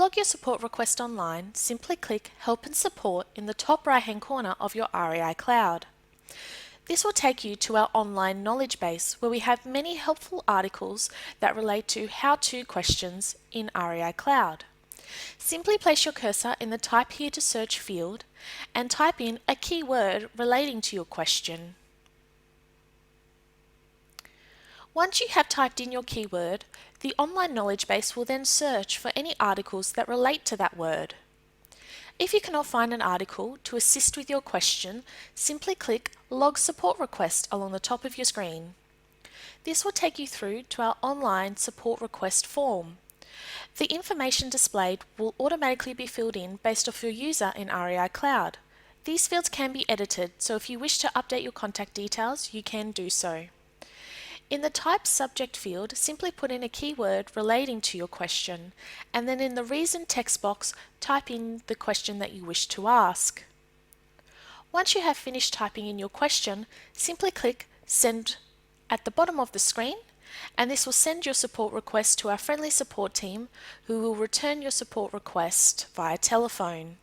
log your support request online, simply click Help and Support in the top right-hand corner of your REI Cloud. This will take you to our online knowledge base where we have many helpful articles that relate to how-to questions in REI Cloud. Simply place your cursor in the Type Here to Search field and type in a keyword relating to your question. Once you have typed in your keyword, the online knowledge base will then search for any articles that relate to that word. If you cannot find an article to assist with your question, simply click Log Support Request along the top of your screen. This will take you through to our online support request form. The information displayed will automatically be filled in based off your user in REI Cloud. These fields can be edited, so if you wish to update your contact details, you can do so. In the Type Subject field, simply put in a keyword relating to your question, and then in the Reason text box, type in the question that you wish to ask. Once you have finished typing in your question, simply click Send at the bottom of the screen, and this will send your support request to our friendly support team, who will return your support request via telephone.